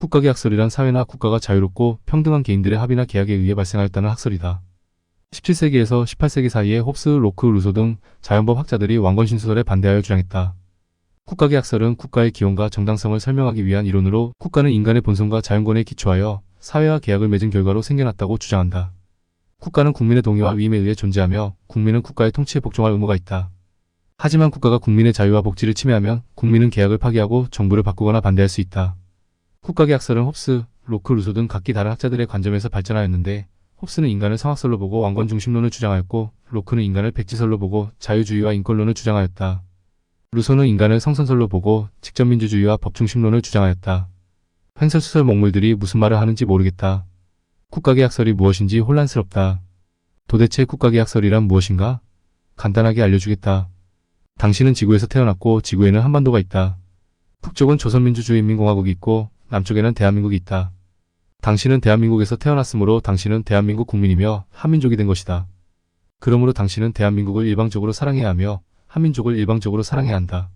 국가계약설이란 사회나 국가가 자유롭고 평등한 개인들의 합의나 계약에 의해 발생하였다는 학설이다. 17세기에서 18세기 사이에 홉스, 로크, 루소 등 자연법 학자들이 왕건신수설에 반대하여 주장했다. 국가계약설은 국가의 기원과 정당성을 설명하기 위한 이론으로 국가는 인간의 본성과 자연권에 기초하여 사회와 계약을 맺은 결과로 생겨났다고 주장한다. 국가는 국민의 동의와 위임에 의해 존재하며 국민은 국가의 통치에 복종할 의무가 있다. 하지만 국가가 국민의 자유와 복지를 침해하면 국민은 계약을 파기하고 정부를 바꾸거나 반대할 수 있다. 국가계약설은 홉스, 로크, 루소 등 각기 다른 학자들의 관점에서 발전하였는데 홉스는 인간을 성악설로 보고 왕권 중심론을 주장하였고 로크는 인간을 백지설로 보고 자유주의와 인권론을 주장하였다. 루소는 인간을 성선설로 보고 직접민주주의와 법중심론을 주장하였다. 횡설수설 먹물들이 무슨 말을 하는지 모르겠다. 국가계약설이 무엇인지 혼란스럽다. 도대체 국가계약설이란 무엇인가? 간단하게 알려주겠다. 당신은 지구에서 태어났고 지구에는 한반도가 있다. 북쪽은 조선민주주의인민공화국이 있고 남쪽에는 대한민국이 있다. 당신은 대한민국에서 태어났으므로 당신은 대한민국 국민이며 한민족이 된 것이다. 그러므로 당신은 대한민국을 일방적으로 사랑해야 하며 한민족을 일방적으로 사랑해야 한다.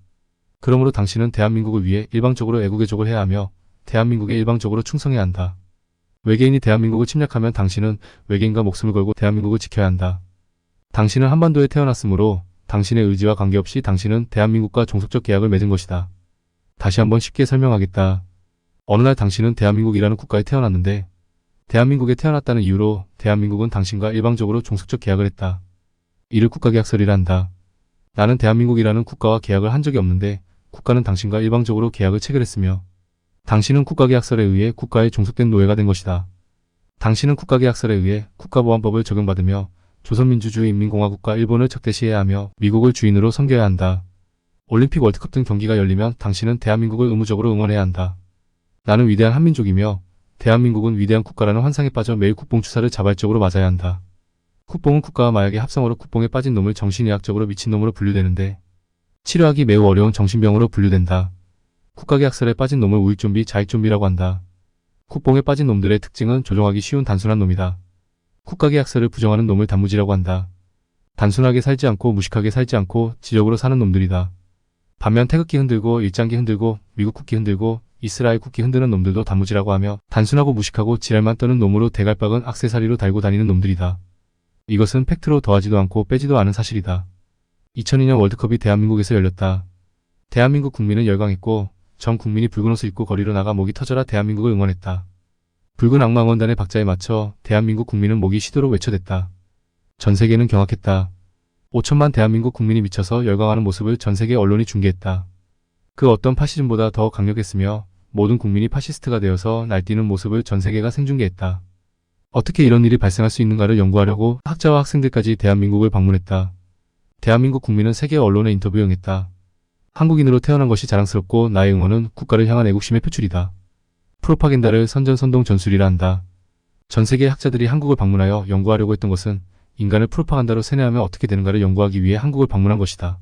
그러므로 당신은 대한민국을 위해 일방적으로 애국애족을 해야 하며 대한민국에 일방적으로 충성해야 한다. 외계인이 대한민국을 침략하면 당신은 외계인과 목숨을 걸고 대한민국을 지켜야 한다. 당신은 한반도에 태어났으므로 당신의 의지와 관계없이 당신은 대한민국과 종속적 계약을 맺은 것이다. 다시 한번 쉽게 설명하겠다. 어느 날 당신은 대한민국이라는 국가에 태어났는데 대한민국에 태어났다는 이유로 대한민국은 당신과 일방적으로 종속적 계약을 했다. 이를 국가계약설이라 한다. 나는 대한민국이라는 국가와 계약을 한 적이 없는데 국가는 당신과 일방적으로 계약을 체결했으며 당신은 국가계약설에 의해 국가에 종속된 노예가 된 것이다. 당신은 국가계약설에 의해 국가보안법을 적용받으며 조선민주주의인민공화국과 일본을 적대시해야 하며 미국을 주인으로 섬겨야 한다. 올림픽 월드컵 등 경기가 열리면 당신은 대한민국을 의무적으로 응원해야 한다. 나는 위대한 한민족이며 대한민국은 위대한 국가라는 환상에 빠져 매일 국뽕주사를 자발적으로 맞아야 한다. 국뽕은 국가와 마약의 합성어로 국뽕에 빠진 놈을 정신의학적으로 미친놈으로 분류되는데 치료하기 매우 어려운 정신병으로 분류된다. 국가계약설에 빠진 놈을 우익좀비, 자익좀비라고 한다. 국뽕에 빠진 놈들의 특징은 조종하기 쉬운 단순한 놈이다. 국가계약설을 부정하는 놈을 단무지라고 한다. 단순하게 살지 않고 무식하게 살지 않고 지적으로 사는 놈들이다. 반면 태극기 흔들고 일장기 흔들고 미국 국기 흔들고 이스라엘 국기 흔드는 놈들도 단무지라고 하며 단순하고 무식하고 지랄만 떠는 놈으로 대갈박은 액세서리로 달고 다니는 놈들이다. 이것은 팩트로 더하지도 않고 빼지도 않은 사실이다. 2002년 월드컵이 대한민국에서 열렸다. 대한민국 국민은 열광했고 전 국민이 붉은 옷을 입고 거리로 나가 목이 터져라 대한민국을 응원했다. 붉은 악마 응원단의 박자에 맞춰 대한민국 국민은 목이 쉬도록 외쳐댔다. 전 세계는 경악했다. 5천만 대한민국 국민이 미쳐서 열광하는 모습을 전 세계 언론이 중계했다. 그 어떤 파시즘보다 더 강력했으며 모든 국민이 파시스트가 되어서 날뛰는 모습을 전 세계가 생중계했다. 어떻게 이런 일이 발생할 수 있는가를 연구하려고 학자와 학생들까지 대한민국을 방문했다. 대한민국 국민은 세계 언론에 인터뷰에 응했다. 한국인으로 태어난 것이 자랑스럽고 나의 응원은 국가를 향한 애국심의 표출이다. 프로파간다를 선전선동 전술이라 한다. 전 세계 학자들이 한국을 방문하여 연구하려고 했던 것은 인간을 프로파간다로 세뇌하면 어떻게 되는가를 연구하기 위해 한국을 방문한 것이다.